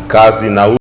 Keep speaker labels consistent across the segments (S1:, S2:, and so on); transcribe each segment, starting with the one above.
S1: kazi na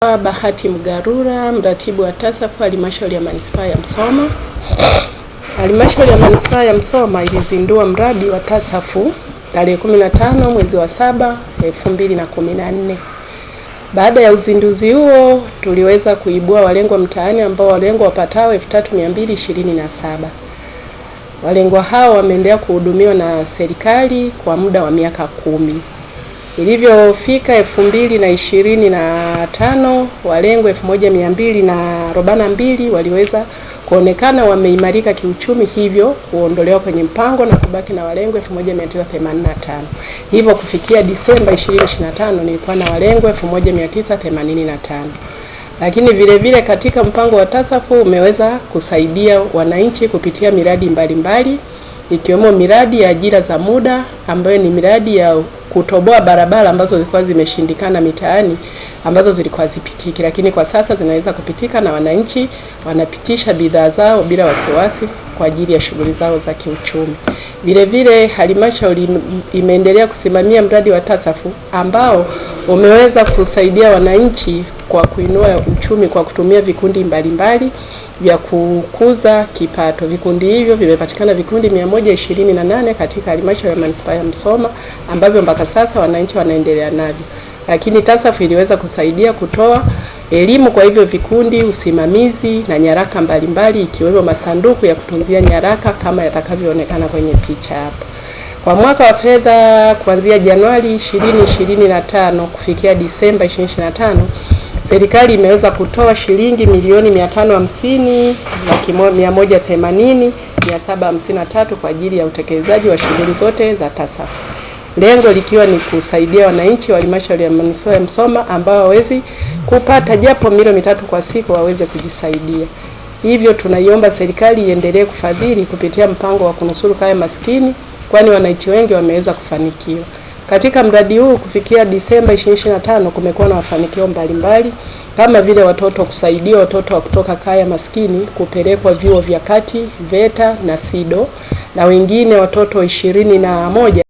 S1: Bahati Mgarura, mratibu wa TASAF halmashauri ya manispaa ya Msoma. Halmashauri ya manispaa ya Msoma ilizindua mradi wa TASAF tarehe 15 mwezi wa 7 2014. Baada ya uzinduzi huo tuliweza kuibua walengwa mtaani ambao walengwa wapatao 3227. Walengwa hao wameendelea kuhudumiwa na serikali kwa muda wa miaka 10. Ilivyofika 2025 walengwa 1242 waliweza kuonekana wameimarika kiuchumi, hivyo kuondolewa kwenye mpango na kubaki na walengwa 1985. Hivyo kufikia Disemba 2025 nilikuwa na walengwa 1985. Lakini vile vile katika mpango wa TASAF umeweza kusaidia wananchi kupitia miradi mbalimbali ikiwemo miradi ya ajira za muda ambayo ni miradi ya kutoboa barabara ambazo zilikuwa zimeshindikana mitaani ambazo zilikuwa zipitiki, lakini kwa sasa zinaweza kupitika na wananchi wanapitisha bidhaa zao bila wasiwasi kwa ajili ya shughuli zao za kiuchumi. Vile vile halmashauri imeendelea kusimamia mradi wa TASAF ambao umeweza kusaidia wananchi kwa kuinua uchumi kwa kutumia vikundi mbalimbali vya kukuza kipato. Vikundi hivyo vimepatikana vikundi 128 katika halmashauri ya manispaa ya Msoma ambavyo mpaka sasa wananchi wanaendelea navyo. Lakini TASAF iliweza kusaidia kutoa elimu kwa hivyo vikundi, usimamizi na nyaraka mbalimbali ikiwemo masanduku ya kutunzia nyaraka kama yatakavyoonekana kwenye picha hapa. Kwa mwaka wa fedha kuanzia Januari 2025 kufikia Disemba 2025, serikali imeweza kutoa shilingi milioni 550,180,753 kwa ajili ya utekelezaji wa shughuli zote za TASAF. Lengo likiwa ni kusaidia wananchi wa halmashauri ya manispaa ya Msoma ambao hawezi kupata japo milo 3 kwa siku waweze kujisaidia. Hivyo tunaiomba serikali iendelee kufadhili kupitia mpango wa kunusuru kaya maskini, kwani wananchi wengi wameweza kufanikiwa. Katika mradi huu kufikia Disemba 2025 kumekuwa na mafanikio mbalimbali kama vile watoto kusaidia watoto wa kutoka kaya maskini kupelekwa vyuo vya kati, VETA na SIDO, na wengine watoto 21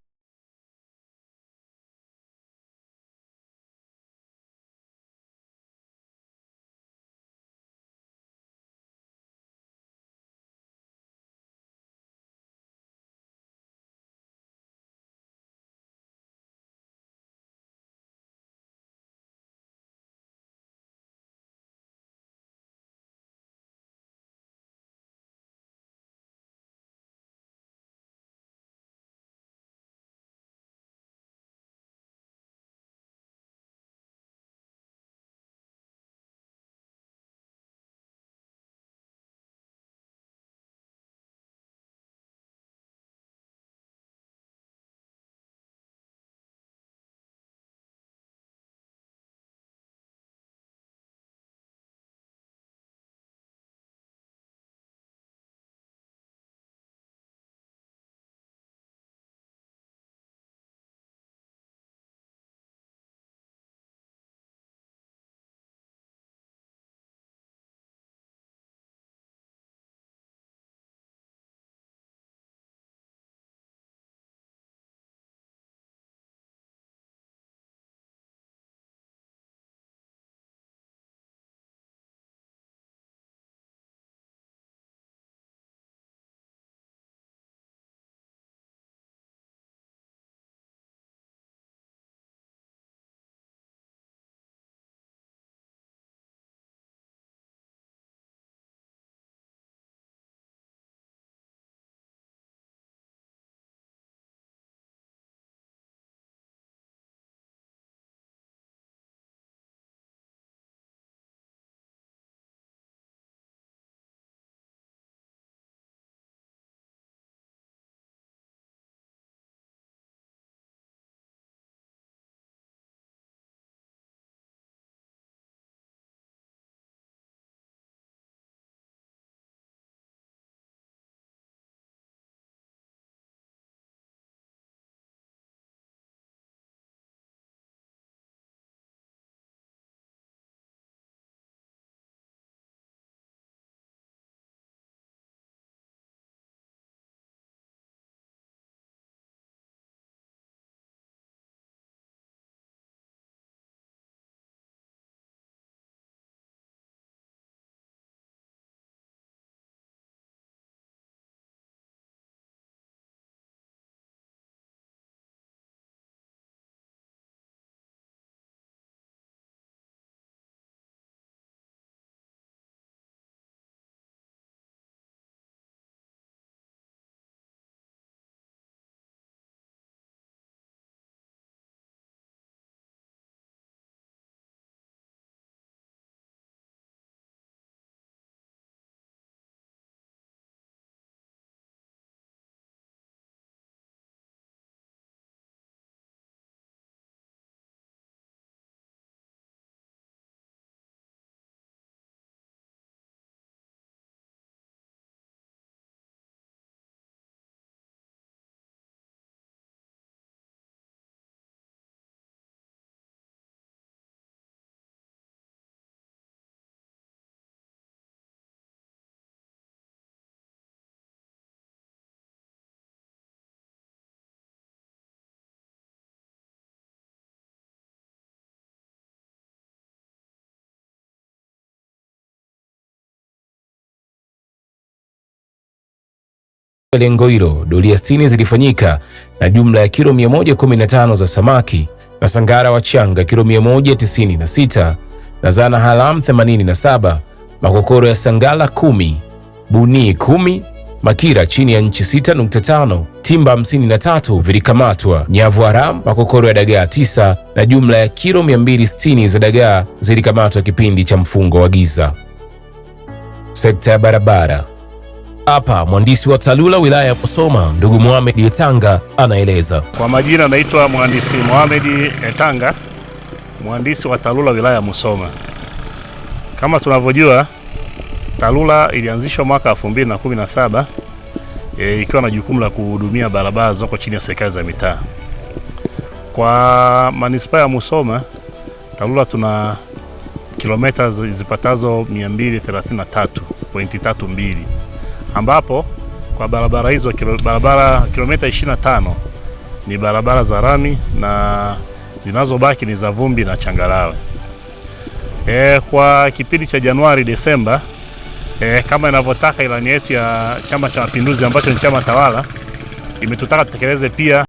S2: lengo hilo, doria 60 zilifanyika na jumla ya kilo 115 za samaki na sangara wachanga kilo 196 na zana haramu 87, makokoro ya sangala 10, bunii 10, makira chini ya inchi 6.5, timba 53 vilikamatwa, nyavu haramu, makokoro ya dagaa 9 na jumla ya kilo 260 za dagaa zilikamatwa kipindi cha mfungo wa giza. Sekta ya barabara. Hapa mhandisi wa TARURA wilaya ya Musoma ndugu Mohamed Etanga anaeleza.
S3: Kwa majina naitwa mhandisi Mohamed Etanga, mhandisi wa TARURA wilaya ya Musoma. Kama tunavyojua, TARURA ilianzishwa mwaka 2017 ikiwa na jukumu la kuhudumia barabara zoko chini ya serikali za mitaa. Kwa manispaa ya Musoma, TARURA tuna kilomita zipatazo 233.32, ambapo kwa barabara hizo kilomita 25 ni barabara za rami na zinazobaki ni za vumbi na changarawe. Kwa kipindi cha Januari Desemba, kama inavyotaka ilani yetu ya Chama cha Mapinduzi ambacho ni chama tawala, imetutaka tutekeleze pia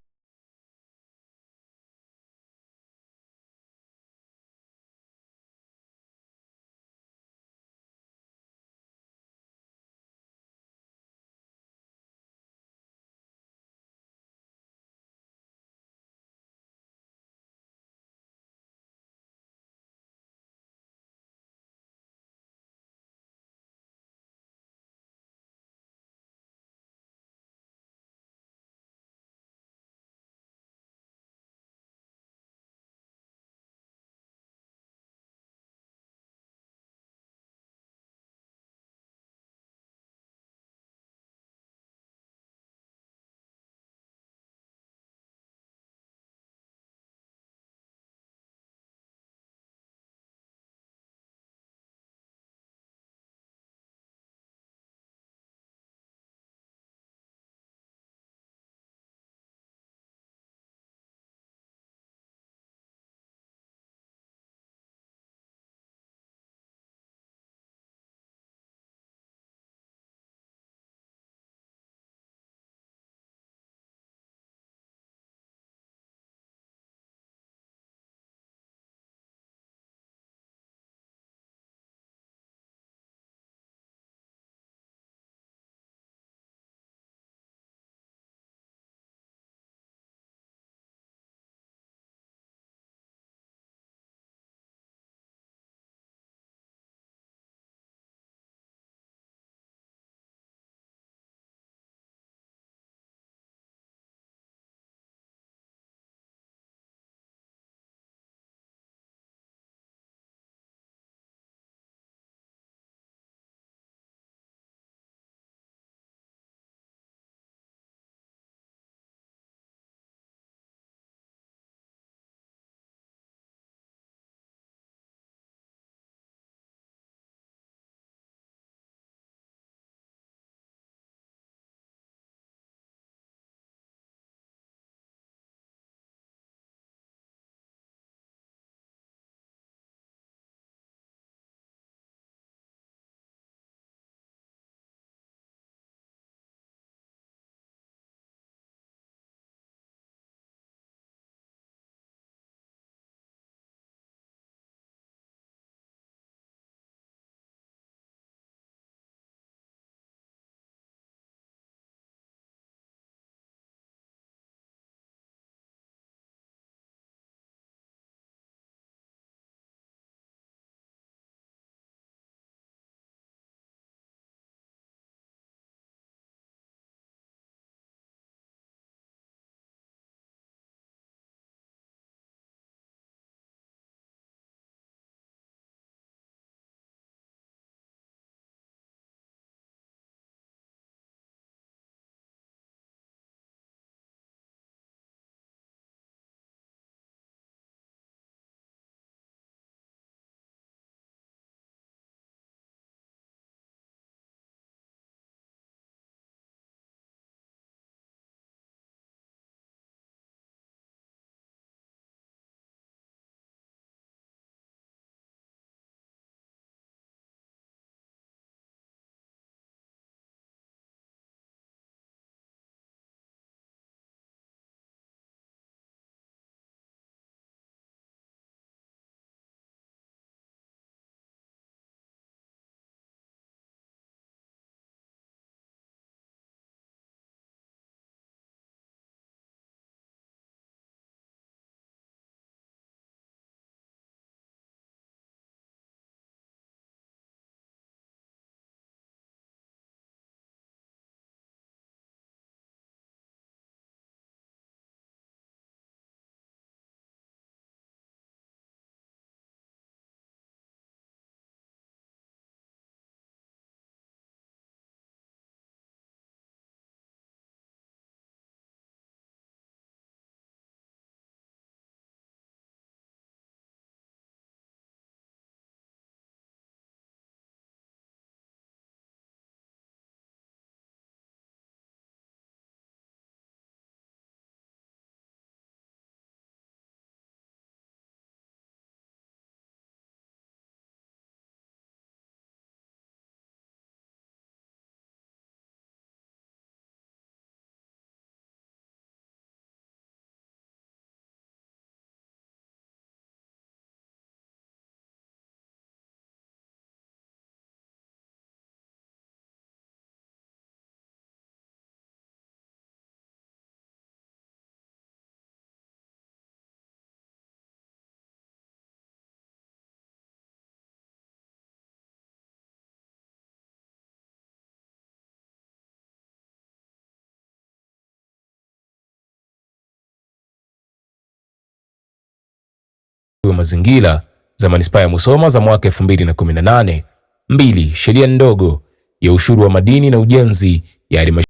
S2: wa mazingira za manispaa ya Musoma za mwaka 2018. 2. Sheria ndogo ya ushuru wa madini na ujenzi ya halmashauri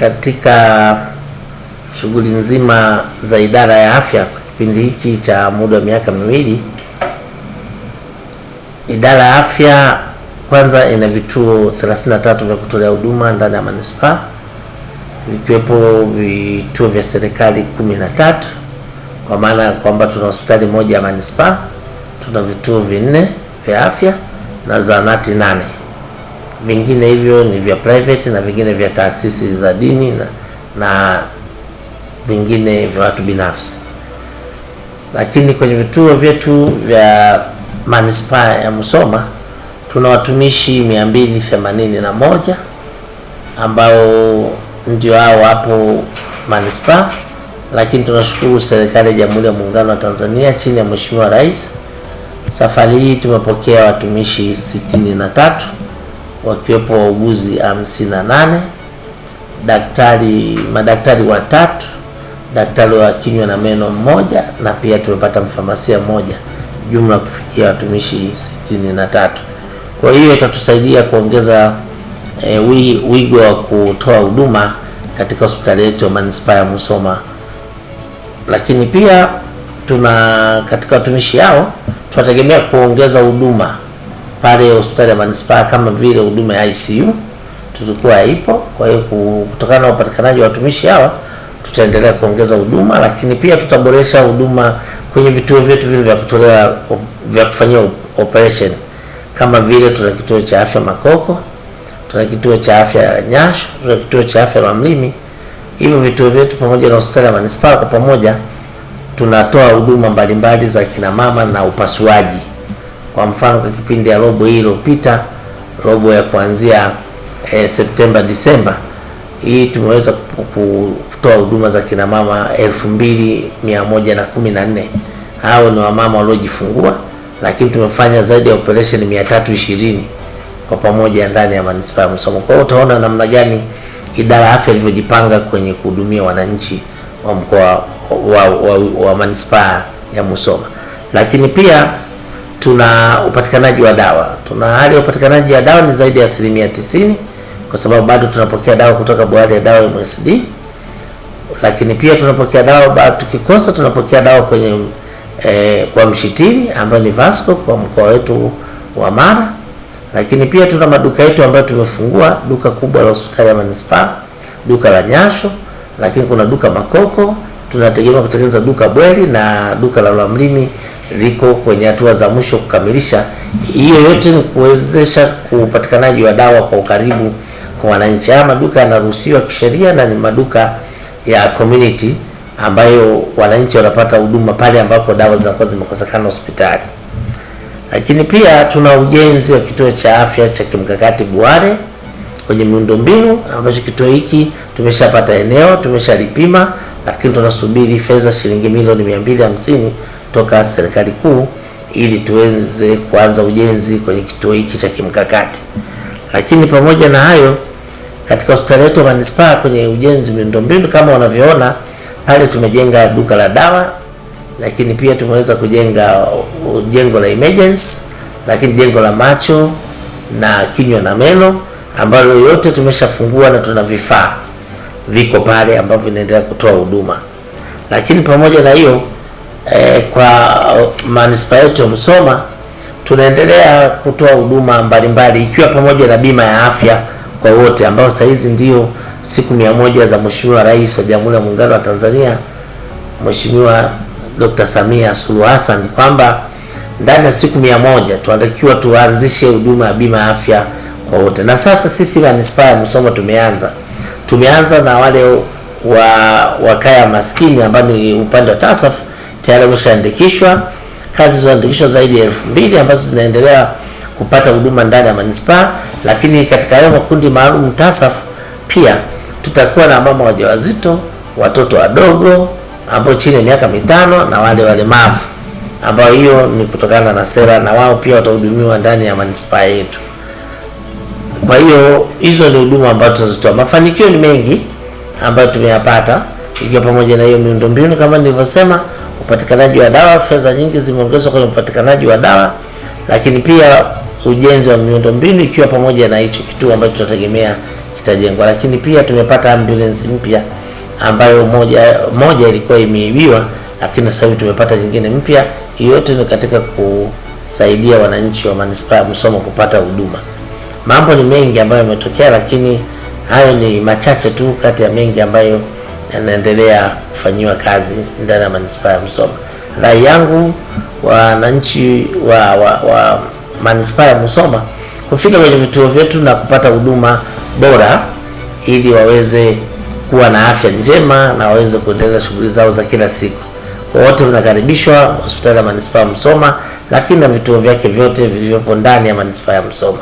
S4: katika shughuli nzima za idara ya afya kwa kipindi hiki cha muda wa miaka miwili. Idara ya afya kwanza ina vituo 33 vya kutolea huduma ndani ya manispaa, vikiwepo vituo vya serikali 13, kwa maana kwamba tuna hospitali moja ya manispaa, tuna vituo 4 vya afya na zahanati 8. Vingine hivyo ni vya private na vingine vya taasisi za dini na vingine vya watu binafsi. Lakini kwenye vituo vyetu vya manispaa ya Musoma tuna watumishi 281 ambao ndio hao hapo manispaa, lakini tunashukuru serikali ya Jamhuri ya Muungano wa Tanzania chini ya Mheshimiwa Rais. Safari hii tumepokea watumishi 63 wakiwepo wauguzi 58, madaktari 3, daktari wa kinywa na meno 1, na pia tumepata mfamasia 1, jumla kufikia watumishi 63. Kwa hiyo itatusaidia kuongeza wigo wa kutoa huduma katika hospitali yetu ya manispaa ya Musoma. Lakini pia katika watumishi hao tunategemea kuongeza huduma pale hospitali ya manispaa, kama vile huduma ya ICU tulikuwa haipo. Kwa hiyo kutokana na upatikanaji wa watumishi hawa tutaendelea kuongeza huduma, lakini pia tutaboresha huduma kwenye vituo vyetu vile vya kufanyia operation, kama vile tuna kituo cha afya Makoko, tuna kituo cha afya Nyasho, tuna kituo cha afya Rwamlimi. Hivyo vituo vyetu pamoja na hospitali ya manispaa kwa pamoja tunatoa huduma mbalimbali za kina mama na upasuaji. Kwa mfano, kwa kipindi ya robo hii iliyopita, robo ya kuanzia Septemba Disemba, hii tumeweza kutoa huduma za kina mama 2114. Hao ni wamama waliojifungua, lakini tumefanya zaidi ya operation 320 kwa pamoja ndani ya manispaa ya Musoma. Kwa hiyo utaona namna gani idara ya afya ilivyojipanga kwenye kuhudumia wananchi wa mkoa wa manispaa ya Musoma. Lakini pia tuna upatikanaji wa dawa. Tuna hali ya upatikanaji wa dawa ni zaidi ya 90%, kwa sababu bado tunapokea dawa kutoka bohari ya dawa MSD. Lakini pia tunapokea dawa bado, tukikosa tunapokea dawa kwenye kwa mshitiri ambayo ni Vasco kwa mkoa wetu wa Mara. Lakini pia tuna maduka yetu ambayo tumefungua, duka kubwa la hospitali ya manispaa, duka la Nyasho, lakini kuna duka Makoko, tunategemea kutengeneza duka Bweli, na duka la Lwamlimi liko kwenye hatua za mwisho kukamilisha. Hiyo yote ni kuwezesha upatikanaji wa dawa kwa ukaribu kwa wananchi. Haya maduka yanaruhusiwa kisheria na ni maduka ya community ambayo wananchi wanapata huduma pale ambapo dawa zinakuwa zimekosekana hospitali. Lakini pia tuna ujenzi wa kituo cha afya cha kimkakati Buhare kwenye miundombinu, ambacho kituo hiki tumeshapata eneo, tumeshalipima, lakini tunasubiri fedha shilingi milioni 250 toka serikali kuu ili tuweze kuanza ujenzi kwenye kituo hiki cha kimkakati. Lakini pamoja na hayo, katika hospitali yetu ya manispaa kwenye ujenzi miundombinu, kama unavyoona pale, tumejenga duka la dawa, lakini pia tumeweza kujenga jengo la emergency, lakini jengo la macho na kinywa na meno, ambalo yote tumeshafungua na tuna vifaa viko pale ambavyo vinaendelea kutoa huduma. Lakini pamoja na hiyo kwa manispaa yetu ya Musoma tunaendelea kutoa huduma mbalimbali, ikiwa pamoja na bima ya afya kwa wote, ambao sasa hizi ndio siku 100 za Mheshimiwa Rais wa Jamhuri ya Muungano wa Tanzania, Mheshimiwa Dr. Samia Suluhu Hassan, kwamba ndani ya siku 100 tunatakiwa tuanzishe huduma ya bima ya afya kwa wote. Na sasa sisi manispaa ya Musoma tumeanza na wale wa kaya maskini ambao ni upande wa TASAF tayari wameshaandikishwa. Kazi zilizoandikishwa zaidi ya 2000 ambazo zinaendelea kupata huduma ndani ya manispaa. Lakini katika hayo makundi maalum TASAF pia tutakuwa na mama wajawazito, watoto wadogo ambao chini ya miaka 5 na wale walemavu ambao hiyo ni kutokana na sera, na wao pia watahudumiwa ndani ya manispaa yetu. Kwa hiyo hizo ni huduma ambazo tunazitoa. Mafanikio ni mengi ambayo tumeyapata, ikiwa pamoja na hiyo miundombinu kama nilivyosema, upatikanaji wa dawa, fedha nyingi zimeongezwa kwenye upatikanaji wa dawa, lakini pia ujenzi wa miundombinu, ikiwa pamoja na hicho kituo ambacho tunategemea kitajengwa. Lakini pia tumepata ambulance mpya ambayo moja ilikuwa imeibiwa, lakini sasa hivi tumepata nyingine mpya. Yote ni katika kusaidia wananchi wa manispaa ya Musoma kupata huduma. Mambo ni mengi ambayo yametokea, lakini hayo ni machache tu kati ya mengi ambayo yanaendelea kufanyiwa kazi ndani ya manispaa ya Musoma. Rai yangu wananchi wa manispaa ya Musoma kufika kwenye vituo vyetu na kupata huduma bora ili waweze kuwa na afya njema na waweze kuendelea shughuli zao za kila siku. Wote mnakaribishwa hospitali ya manispaa ya Musoma, lakini na vituo vyake vyote vilivyopo ndani ya manispaa ya Musoma.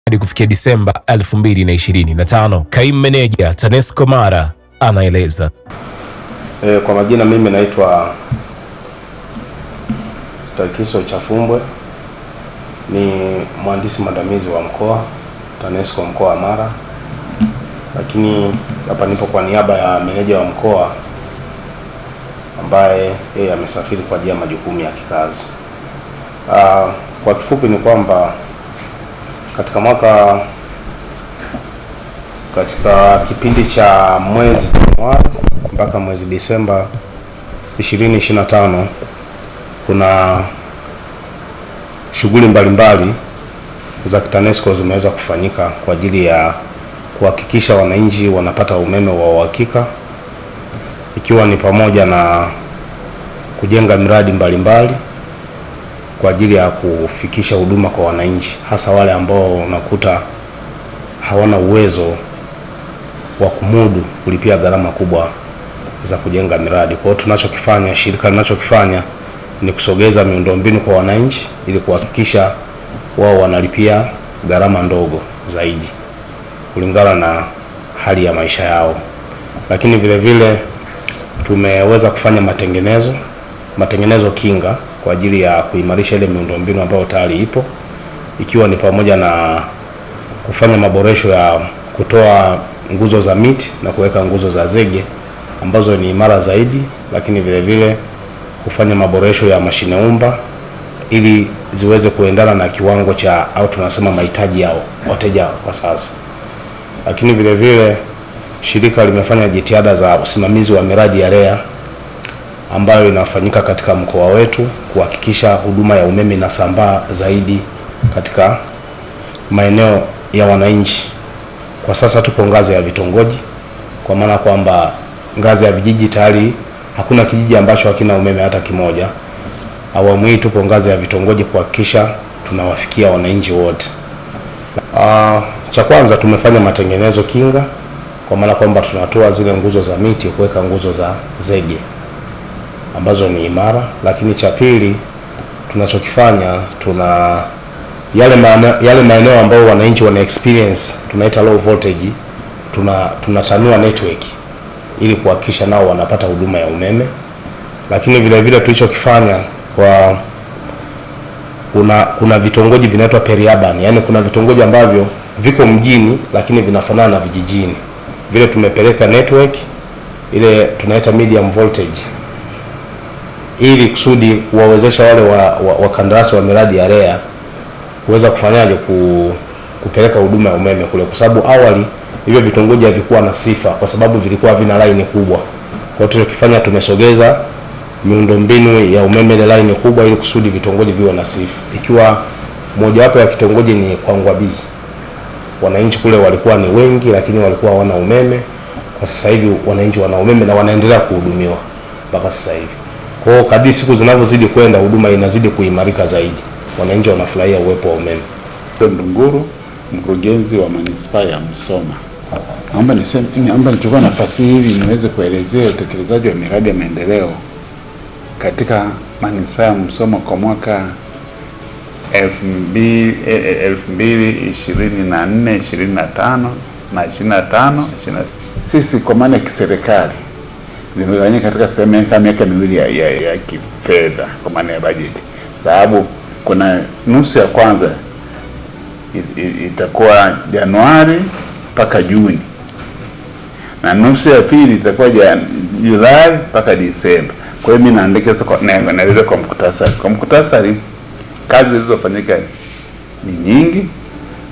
S2: hadi kufikia Disemba 2025. Kaimu meneja TANESCO Mara anaeleza.
S5: Kwa majina mimi naitwa Takiso Chafumbwe, ni mhandisi mwandamizi wa mkoa TANESCO mkoa wa Mara, lakini hapa nipo kwa niaba ya meneja wa mkoa ambaye yeye amesafiri kwa ajili ya majukumu ya kikazi. Kwa kifupi ni kwamba katika kipindi cha mwezi Januari mpaka mwezi Disemba 2025 kuna shughuli mbalimbali za TANESCO zimeweza kufanyika kwa ajili ya kuhakikisha wananchi wanapata umeme wa uhakika, ikiwa ni pamoja na kujenga miradi mbalimbali kwa ajili ya kufikisha huduma kwa wananchi, hasa wale ambao unakuta hawana uwezo wa kumudu kulipia gharama kubwa za kujenga miradi. Kwa hiyo tunachokifanya, shirika linachokifanya ni kusogeza miundombinu kwa wananchi ili kuhakikisha wao wanalipia gharama ndogo zaidi kulingana na hali ya maisha yao. Lakini vile vile tumeweza kufanya matengenezo kinga kwa ajili ya kuimarisha ile miundombinu ambayo tayari ipo, ikiwa ni pamoja na kufanya maboresho ya kutoa nguzo za miti na kuweka nguzo za zege ambazo ni imara zaidi, lakini vile vile kufanya maboresho ya mashine umba ili ziweze kuendana na kiwango cha au tunasema mahitaji yao wateja kwa sasa. Lakini vile vile shirika limefanya jitihada za usimamizi wa miradi ya REA ambayo inafanyika katika mkoa wetu kuhakikisha huduma ya umeme inasambaa zaidi katika maeneo ya wananchi. Kwa sasa tupo ngazi ya vitongoji, kwa maana kwamba ngazi ya vijiji tayari hakuna kijiji ambacho hakina umeme hata kimoja. Awamu hii tupo ngazi ya vitongoji kuhakikisha tunawafikia wananchi wote. Cha kwanza tumefanya matengenezo kinga, kwa maana kwamba tunatoa zile nguzo za miti kuweka nguzo za zege ambazo ni imara. Lakini cha pili tunachokifanya, tuna yale maeneo ambayo wananchi wana experience tunaita low voltage, tunatanua network ili kuhakikisha nao wanapata huduma ya umeme. Lakini vile vile tulichokifanya kuna vitongoji vinaitwa peri-urban, yani kuna vitongoji ambavyo viko mjini lakini vinafanana na vijijini. Vile tumepeleka network ile tunaita medium voltage ili kusudi kuwawezesha wale wakandarasi wa miradi ya REA kuweza kufanyaje kupeleka huduma ya umeme kule, kwa sababu awali hivyo vitongoji havikuwa na sifa kwa sababu vilikuwa vina line kubwa. Kwa hiyo tulichokifanya, tumesogeza miundombinu ya umeme ile line kubwa ili kusudi vitongoji viwe na sifa. Ikiwa mojawapo ya kitongoji ni Kwangwabi, wananchi kule walikuwa ni wengi lakini walikuwa hawana umeme. Kwa sasa hivi wananchi wana umeme na wanaendelea kuhudumiwa mpaka sasa hivi. Kwa hiyo kadri siku zinavyozidi kwenda, huduma inazidi kuimarika zaidi, wananchi wanafurahia uwepo wa umeme.
S6: Ndunguru, mkurugenzi wa manispaa ya Musoma. Naomba nichukue nafasi hii niweze kuelezea utekelezaji wa miradi ya maendeleo katika manispaa ya Musoma kwa mwaka 2024-2025 na 25-26. Sisi kwa maana ya kiserikali zimegawanyika katika sehemu kama miaka miwili ya kifedha kwa maana ya bajeti, sababu kuna nusu ya kwanza itakuwa Januari mpaka Juni na nusu ya pili itakuwa Julai mpaka Disemba. Kwa hiyo mimi naeleza kwa mkutasari. Kwa mkutasari, kazi zilizofanyika ni nyingi,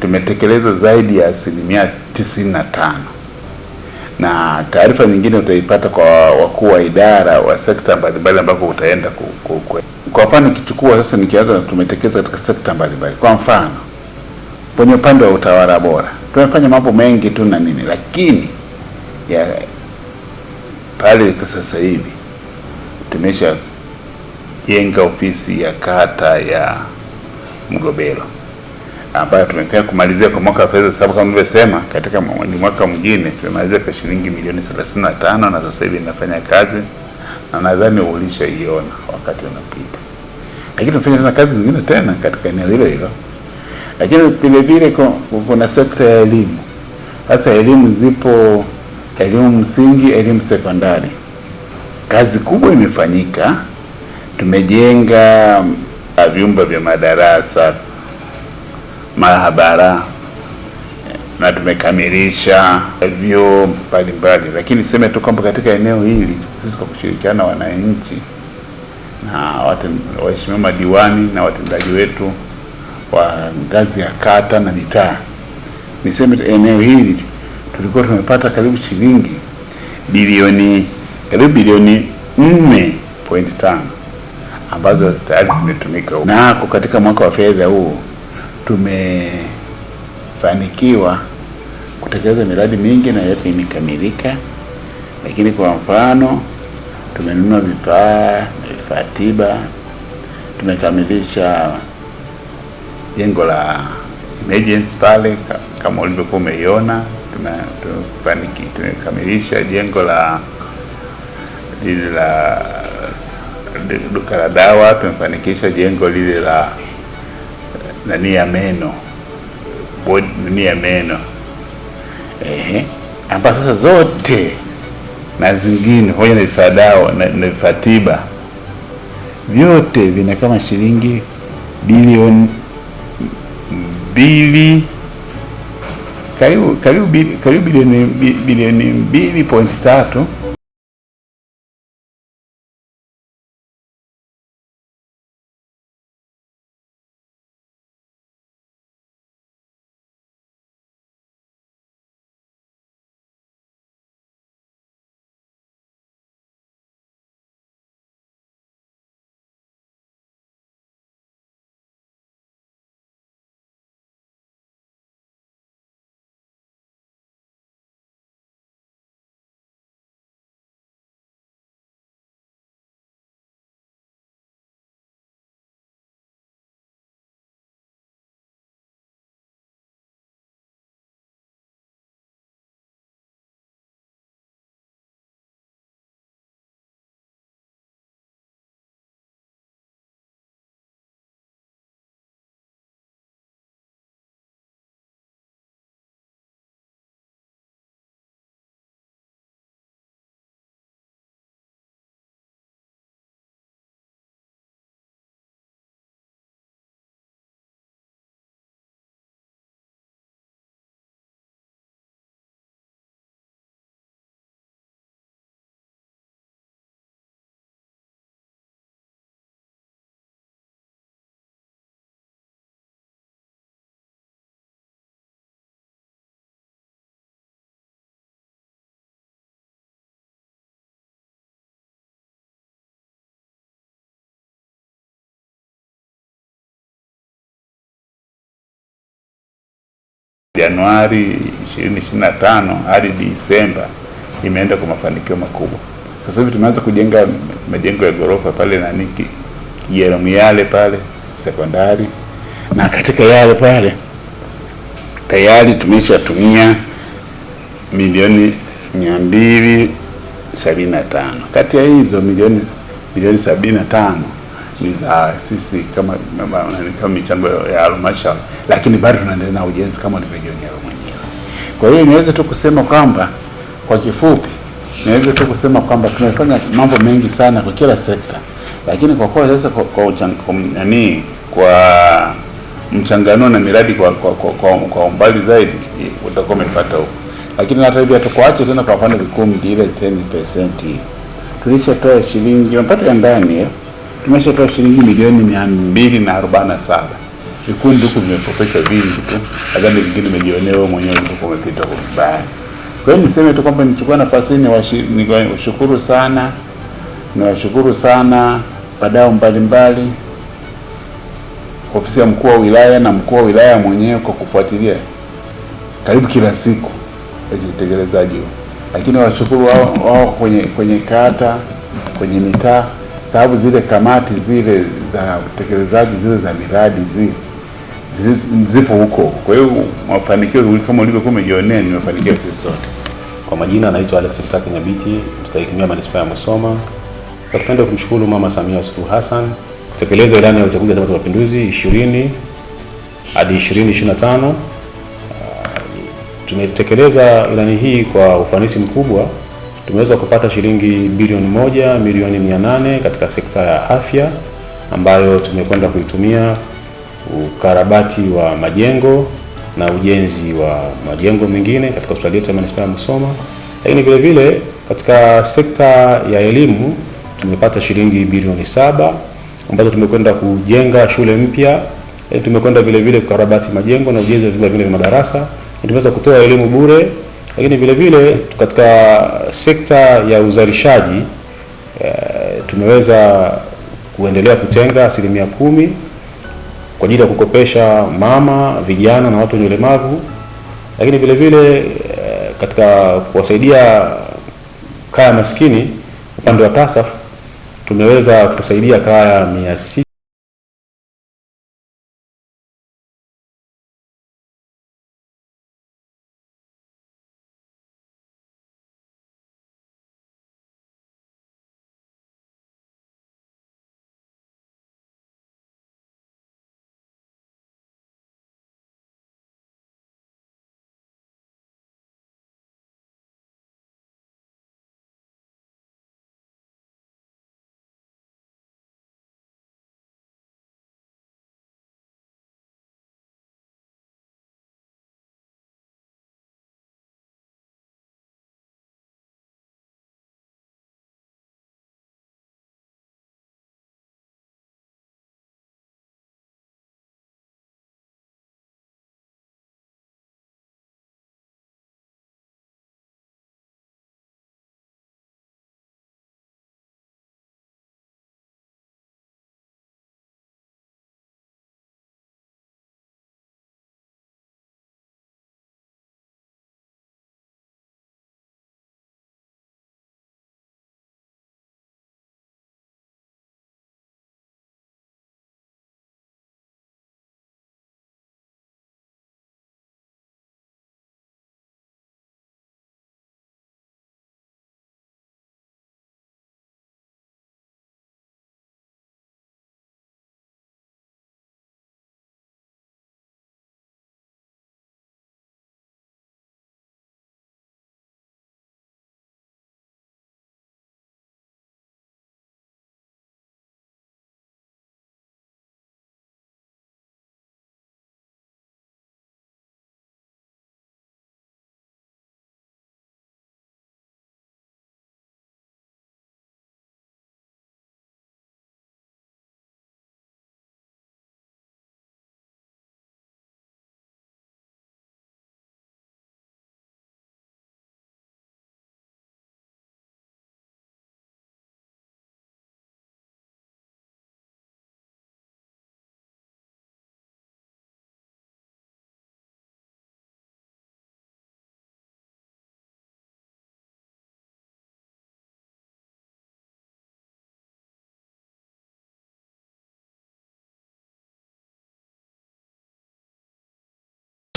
S6: tumetekeleza zaidi ya 95%. Na taarifa nyingine utaipata kwa wakuu wa idara wa sekta mbalimbali ambako utaenda kwa mfano kichukua sasa, nikianza tumetekeleza katika sekta mbalimbali. Kwa mfano kwenye upande wa utawala bora tumefanya mambo mengi tu na nini, lakini ya pale kwa sasa hivi tumesha jenga ofisi ya kata ya Mgobelo ambayo tumekea kumalizia kwa mwaka wa fedha, sababu kama nilivyosema katika mwaka mwingine tumemalizia kwa shilingi milioni 35 na sasa hivi inafanya kazi, na nadhani ulishaiona wakati unapita. Lakini tumefanya tena kazi zingine tena katika eneo hilo hilo. Lakini vile vile kuna sekta ya elimu. Sasa elimu zipo, elimu msingi, elimu sekondari. Kazi kubwa imefanyika. Tumejenga vyumba vya madarasa, maabara, na tumekamilisha vyuo mbalimbali. Lakini niseme tu kwamba katika eneo hili sisi kwa kushirikiana na wananchi na waheshimiwa madiwani na watendaji wetu wa ngazi ya kata na mitaa, niseme eneo hili tulikuwa tumepata karibu shilingi bilioni 4.5 ambazo tayari zimetumika. Na katika mwaka wa fedha huu tumefanikiwa kutekeleza miradi mingi na yote imekamilika. Lakini kwa mfano tumenunua vifaa tiba, tumekamilisha jengo la emergency pale kama ulivyokuwa umeiona. Tumekamilisha jengo la duka la dawa, tumefanikisha jengo lile la ya meno, bodi ya meno, ambapo sasa zote na zingine pamoja na vifaa dawa na vifaa tiba vyote vina kama shilingi bilioni karibu bilioni 2.3. Januari 2025 hadi Disemba imeenda kwa mafanikio makubwa. Sasa hivi tumeanza kujenga majengo ya ghorofa pale Yale pale sekondari, na katika yale pale tayari tumeshatumia milioni 275. Kati ya hizo milioni 75 ni za sisi kama michango ya halmashauri, lakini bado tunaendelea na ujenzi kama nilivyojionea mwenyewe. Kwa hiyo niweze tu kusema kwamba kwa kifupi, tumefanya mambo mengi sana kwa kila sekta, lakini kwa kuwa sasa kwa mchanganuo na miradi kwa umbali zaidi utakuwa umepata huko. Lakini hata hivyo hatukuacha tena, kwa mfano vikundi ile 10% tulishatoa shilingi mapato ya ndani, tumeshatoa shilingi milioni 247. Vikundi huko vimepopeshwa vingi tu, nadhani vingine umejionea wewe mwenyewe ulikuwa umepita kwa vibaya. Kwa hiyo niseme tu kwamba nichukua nafasi hii niwashukuru sana wadau mbalimbali, ofisi ya mkuu wa wilaya na mkuu wa wilaya mwenyewe kwa kufuatilia karibu kila siku utekelezaji huo. Lakini washukuru wao kwenye kata, kwenye mitaa, sababu zile kamati zile za utekelezaji zile za miradi zipo huko. Kwa hiyo mafanikio kama ulivyokuwa umejionea ni mafanikio sisi sote.
S7: Kwa majina anaitwa Alex Mtaki Nyabiti, mstahiki meya manispaa ya Musoma. Tunapenda kumshukuru Mama Samia Suluhu Hassan kutekeleza ilani ya uchaguzi wa Chama cha Mapinduzi hadi 2025. Tumetekeleza ilani hii kwa ufanisi mkubwa. Tumeweza kupata shilingi bilioni 1 milioni 800 katika sekta ya afya, ambayo tumekwenda kuitumia ukarabati wa majengo na ujenzi wa majengo mengine katika hospitali yetu ya Manispaa ya Musoma. Lakini vile vile katika sekta ya elimu tumepata shilingi bilioni 7 ambazo tumekwenda kujenga shule mpya. Tumekwenda vile vile kukarabati majengo na ujenzi wa vyumba vingine vya madarasa. Tumeweza kutoa elimu bure. Lakini vile vile katika sekta ya uzalishaji tumeweza kuendelea kutenga 10% kwa ajili ya kukopesha mama, vijana na watu wenye ulemavu. Lakini vile vile katika kuwasaidia kaya maskini upande wa TASAF tumeweza kusaidia kaya 600.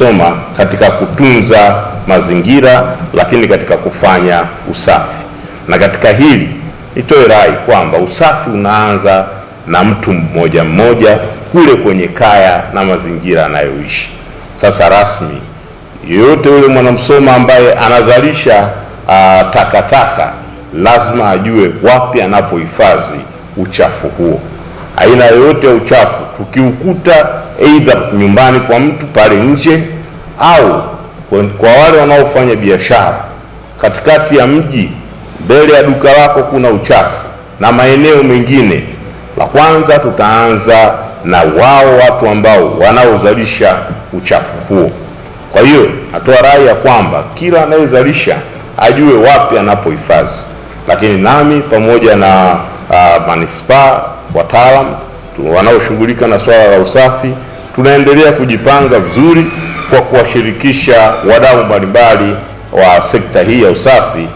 S8: Musoma katika kutunza mazingira, lakini katika kufanya usafi. Na katika hili nitoe rai kwamba usafi unaanza na mtu mmoja mmoja kule kwenye kaya na mazingira anayoishi. Sasa rasmi, yeyote yule mwanamsoma ambaye anazalisha takataka lazima ajue wapi anapohifadhi uchafu huo. Aina yoyote ya uchafu tukiukuta aidha nyumbani kwa mtu pale nje, au kwa wale wanaofanya biashara katikati ya mji, mbele ya duka lako kuna uchafu na maeneo mengine, la kwanza tutaanza na wao watu ambao wanaozalisha uchafu huo. Kwa hiyo natoa rai ya kwamba kila anayezalisha ajue wapi anapohifadhi. Lakini nami pamoja na manispaa, wataalamu wanaoshughulika na swala la usafi, tunaendelea kujipanga vizuri kwa kuwashirikisha wadau mbalimbali wa sekta hii ya usafi,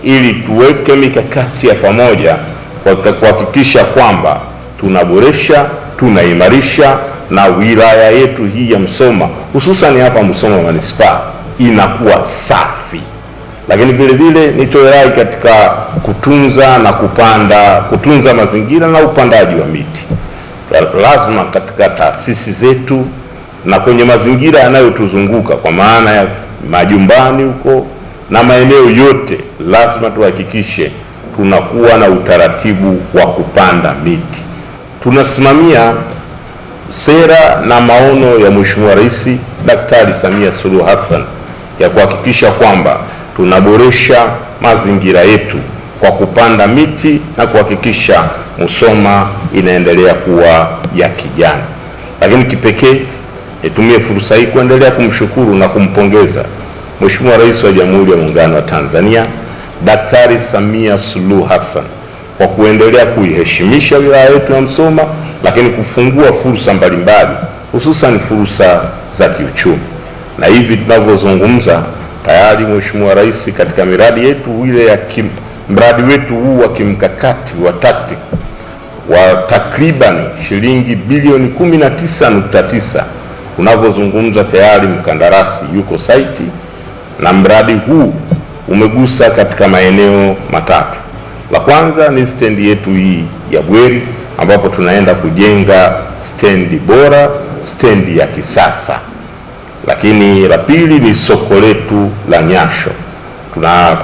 S8: ili tuweke mikakati ya pamoja kwa kuhakikisha kwamba tunaboresha, tunaimarisha na wilaya yetu hii ya Musoma, hususan hapa Musoma manispaa, inakuwa safi. Lakini vile vile nitoe rai katika kutunza na kutunza mazingira na upandaji wa miti. Lazima katika taasisi zetu na kwenye mazingira yanayotuzunguka kwa maana ya majumbani huko na maeneo yote, lazima tuhakikishe tunakuwa na utaratibu wa kupanda miti. Tunasimamia sera na maono ya Mheshimiwa Rais Daktari Samia Suluhu Hassan ya kuhakikisha kwamba tunaboresha mazingira yetu kwa kupanda miti na kuhakikisha Musoma inaendelea kuwa ya kijani. Lakini kipekee nitumie fursa hii kuendelea kumshukuru na kumpongeza Mheshimiwa Rais wa Jamhuri ya Muungano wa Tanzania Daktari Samia Suluhu Hassan kwa kuendelea kuiheshimisha wilaya yetu ya Musoma, lakini kufungua fursa mbalimbali, hususan fursa za kiuchumi. Na hivi tunavyozungumza tayari Mheshimiwa Rais katika miradi yetu ile ya mradi wetu huu wa kimkakati wa TACTIC wa takriban shilingi bilioni 19.9, unavyozungumza tayari mkandarasi yuko site, na mradi huu umegusa katika maeneo matatu. La kwanza ni stendi yetu hii ya Bweri, ambapo tunaenda kujenga stendi bora, stendi ya kisasa. Lakini la pili ni soko letu la Nyasho. Tuna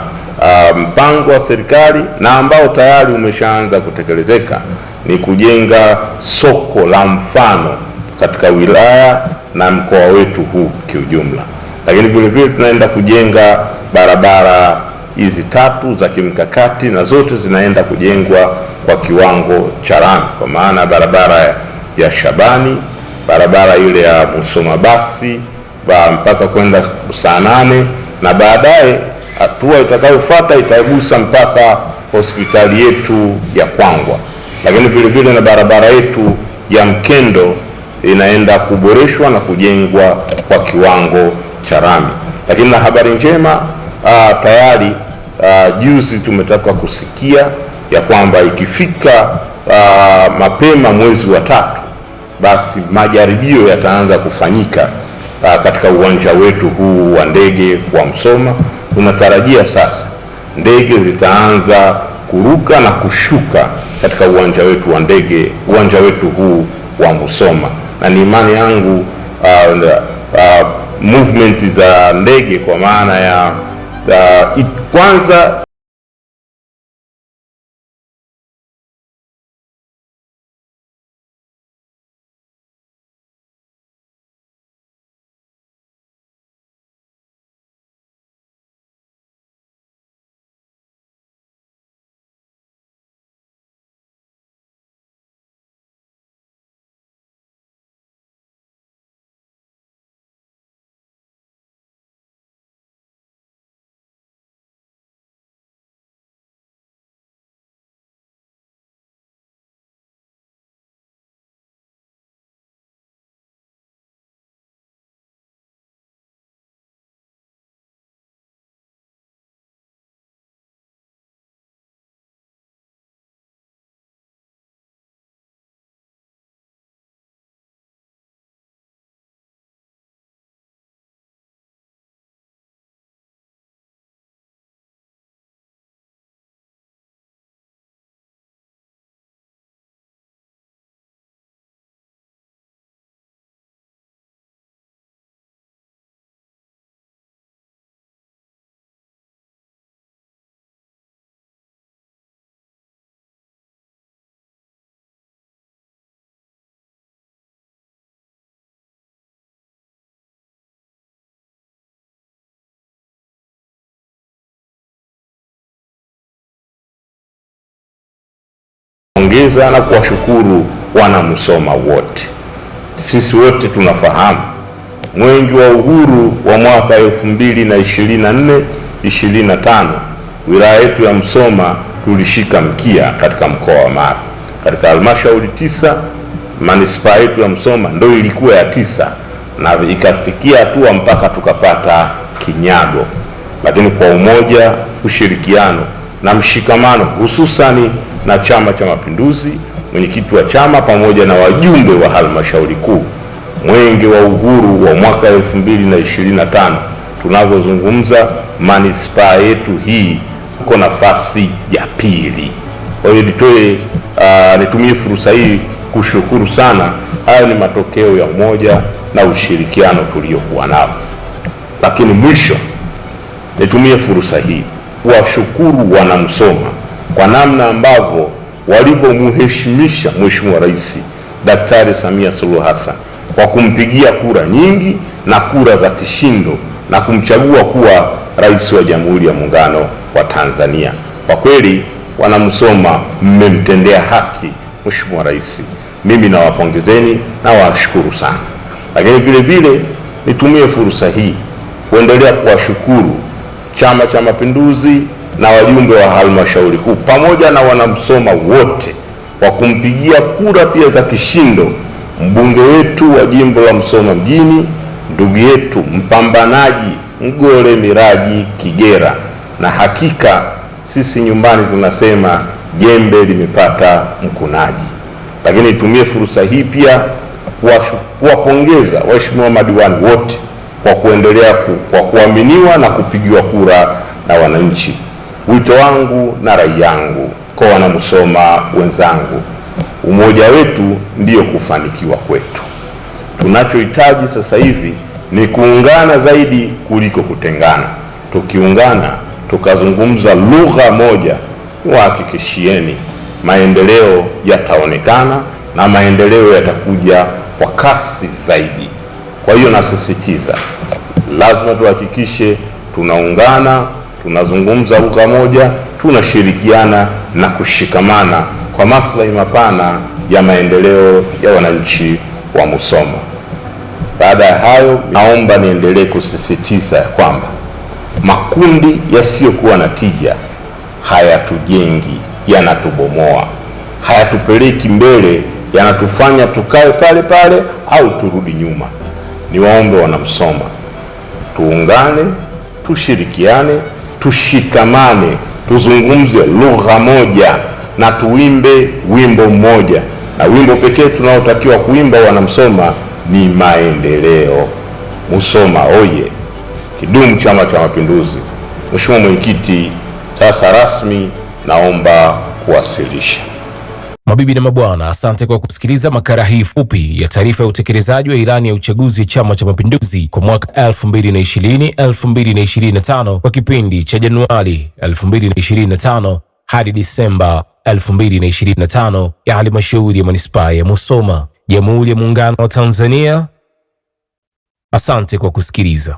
S8: mpango wa serikali na ambao tayari umeshaanza kutekelezeka, ni kujenga soko la mfano katika wilaya na mkoa wetu huu kiujumla. Lakini vile vile tunaenda kujenga barabara hizi tatu za kimkakati, na zote zinaenda kujengwa kwa kiwango cha lami, kwa maana barabara ya Shabani, barabara ile ya Musoma basi mpaka kwenda Saanane, na baadaye hatua itakayofuata itagusa mpaka hospitali yetu ya Kwangwa. Lakini vile vile na barabara yetu ya Mkendo inaenda kuboreshwa na kujengwa kwa kiwango cha lami. Lakini na habari njema, tayari juzi tumetoka kusikia ya kwamba ikifika mapema mwezi wa 3, basi majaribio yataanza kufanyika katika uwanja wetu huu wa ndege wa Musoma. Tunatarajia sasa ndege zitaanza kuruka na kushuka katika uwanja wetu wa ndege, uwanja wetu huu wa Musoma, na ni imani yangu movement za ndege kwa maana ya kwanza ongeza na kuwashukuru wana Musoma wote. Sisi wote tunafahamu Mwenge wa Uhuru wa mwaka 2024-2025 wilaya yetu ya Musoma tulishika mkia katika mkoa wa Mara. Katika halmashauri 9 manispaa yetu ya Musoma ndio ilikuwa ya 9, na ikafikia hatua mpaka tukapata kinyago. Lakini kwa umoja, ushirikiano na mshikamano, hususani na Chama cha Mapinduzi, mwenyekiti wa chama pamoja na wajumbe wa halmashauri kuu, Mwenge wa Uhuru wa mwaka 2025 tunavyozungumza manispaa yetu hii uko nafasi ya pili. Kwa hiyo nitumie fursa hii kushukuru sana. Hayo ni matokeo ya umoja, na ushirikiano tuliokuwa nao. Lakini mwisho, nitumie fursa hii kuwashukuru wanamsoma kwa namna ambavyo walivyomheshimisha Mheshimiwa Rais Daktari Samia Suluhu Hassan kwa kumpigia kura nyingi na kura za kishindo na kumchagua kuwa rais wa Jamhuri ya Muungano wa Tanzania. Kwa kweli wanamsoma, mmemtendea haki Mheshimiwa Rais. Mimi nawapongezeni na washukuru sana. Lakini vile vile nitumie fursa hii kuendelea kuwashukuru Chama cha Mapinduzi na wajumbe wa halmashauri kuu pamoja na wanamsoma wote kwa kumpigia kura pia za kishindo mbunge wetu wa jimbo la Musoma mjini, ndugu yetu mpambanaji Mgole Miraji Kigera. Na hakika sisi nyumbani tunasema jembe limepata mkunaji. Lakini nitumie fursa hii pia kuwapongeza waheshimiwa madiwani wote kwa kuendelea kwa kuaminiwa na kupigiwa kura na wananchi. Wito wangu na rai yangu kwa wanamsoma wenzangu, umoja wetu ndiyo kufanikiwa kwetu. Tunachohitaji sasa hivi ni kuungana zaidi kuliko kutengana. Tukiungana tukazungumza lugha moja, wahakikishieni maendeleo yataonekana na maendeleo yatakuja kwa kasi zaidi. Kwa hiyo nasisitiza, lazima tuhakikishe tunaungana, tunazungumza lugha moja, tunashirikiana na kushikamana kwa maslahi mapana ya maendeleo ya wananchi wa Musoma. Baada ya hayo, naomba niendelee kusisitiza kwamba makundi yasiyokuwa na tija hayatujengi, yanatubomoa, hayatupeleki mbele, yanatufanya tukae pale pale au turudi nyuma. Niwaombe wanamsoma, tuungane, tushirikiane, tushikamane, tuzungumze lugha moja na tuimbe wimbo mmoja. Na wimbo pekee tunaotakiwa kuimba wanamsoma ni maendeleo. Musoma oye! Kidumu Chama cha Mapinduzi! Mheshimiwa Mwenyekiti, sasa rasmi naomba kuwasilisha.
S2: Mabibi na mabwana, asante kwa kusikiliza makala hii fupi ya taarifa ya utekelezaji wa ilani ya uchaguzi ya Chama cha Mapinduzi kwa mwaka 2020-2025 kwa kipindi cha Januari 2025 hadi Disemba 2025 ya halmashauri ya manispaa ya Musoma, Jamhuri ya Muungano wa Tanzania. Asante kwa kusikiliza.